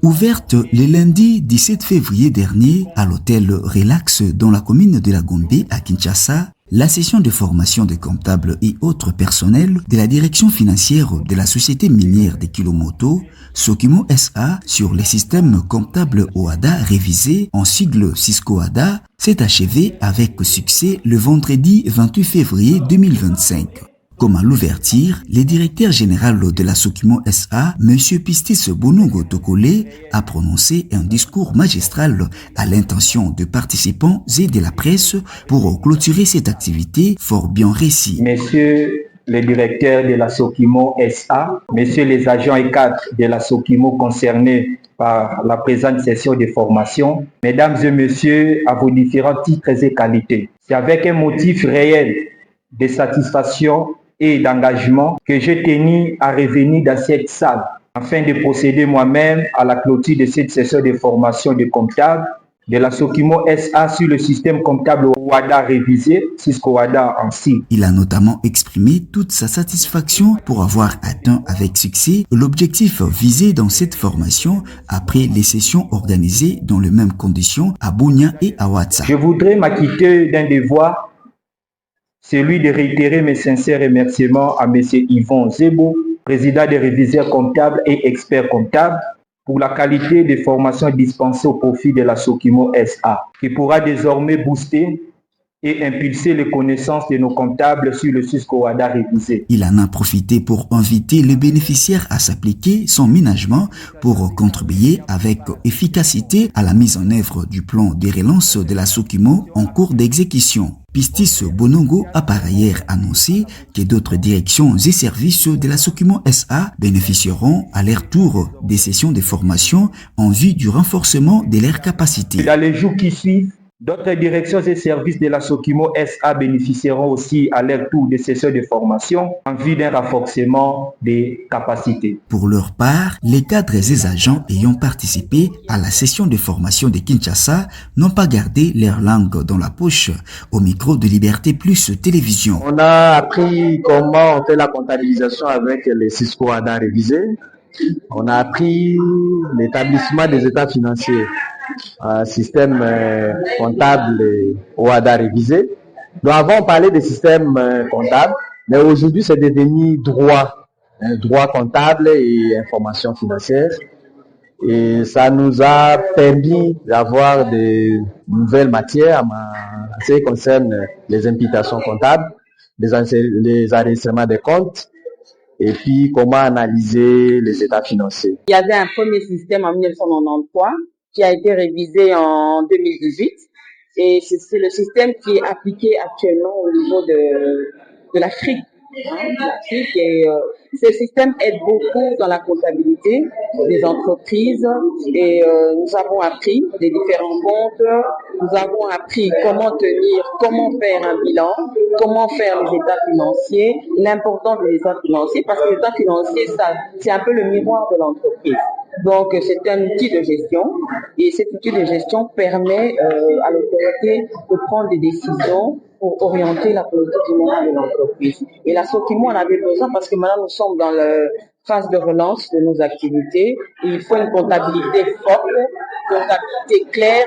Ouverte le lundi 17 février dernier à l'hôtel Relax dans la commune de la Gombe à Kinshasa, la session de formation des comptables et autres personnels de la direction financière de la société minière de Kilomoto, Sokimo SA, sur les systèmes comptables OADA révisés en sigle Cisco OADA, s'est achevée avec succès le vendredi 28 février 2025. Comme à l'ouverture, le directeur général de la Sokimo SA, M. Pistis Bonongo Tokole, a prononcé un discours magistral à l'intention de participants et de la presse pour clôturer cette activité fort bien réussie. Messieurs les directeurs de la Sokimo SA, messieurs les agents et cadres de la Sokimo concernés par la présente session de formation, mesdames et messieurs, à vos différents titres et qualités. C'est avec un motif réel de satisfaction et d'engagement que j'ai tenu à revenir dans cette salle afin de procéder moi-même à la clôture de cette session de formation de comptables de la Sokimo SA sur le système comptable OADA révisé, Cisco OADA en C. Il a notamment exprimé toute sa satisfaction pour avoir atteint avec succès l'objectif visé dans cette formation après les sessions organisées dans les mêmes conditions à Bunia et à Ouatsa. Je voudrais m'acquitter d'un devoir, celui de réitérer mes sincères remerciements à M. Yvon Zebo, président des réviseurs comptables et experts comptables, pour la qualité des formations dispensées au profit de la Sokimo SA, qui pourra désormais booster et impulser les connaissances de nos comptables sur le Cisco OADA révisé. Il en a profité pour inviter les bénéficiaires à s'appliquer sans ménagement pour contribuer avec efficacité à la mise en œuvre du plan de relance de la Sokimo en cours d'exécution. Pistis Bonongo a par ailleurs annoncé que d'autres directions et services de la Sokimo SA bénéficieront à leur tour des sessions de formation en vue du renforcement de leurs capacités. Dans les jours qui suivent, d'autres directions et services de la Sokimo SA bénéficieront aussi à leur tour des sessions de formation en vue d'un renforcement des capacités. Pour leur part, les cadres et agents ayant participé à la session de formation de Kinshasa n'ont pas gardé leur langue dans la poche au micro de Liberté Plus Télévision. On a appris comment on fait la comptabilisation avec les Cisco OADA révisés. On a appris l'établissement des états financiers, un système comptable OADA révisé. Nous avons parlé des systèmes comptables, mais aujourd'hui c'est devenu droit comptable et information financière. Et ça nous a permis d'avoir des nouvelles matières en ce qui concerne les imputations comptables, les enregistrements des comptes, et puis comment analyser les états financiers. Il y avait un premier système en 1993 qui a été révisé en 2018 et c'est le système qui est appliqué actuellement au niveau de l'Afrique. Ce système aide beaucoup dans la comptabilité des entreprises et nous avons appris des différents comptes, nous avons appris comment faire un bilan, comment faire les états financiers, l'importance des états financiers parce que les états financiers, c'est un peu le miroir de l'entreprise. Donc c'est un outil de gestion et cet outil de gestion permet à l'autorité de prendre des décisions pour orienter la politique générale de l'entreprise. Et la Sokimo en avait besoin parce que maintenant nous sommes dans la phase de relance de nos activités. Et il faut une comptabilité forte, comptabilité claire,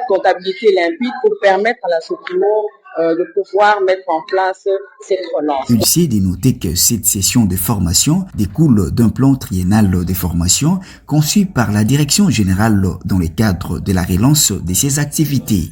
comptabilité limpide pour permettre à la Sokimo de pouvoir mettre en place cette relance. Il s'est dénoté que cette session de formation découle d'un plan triennal de formation conçu par la Direction générale dans le cadre de la relance de ses activités.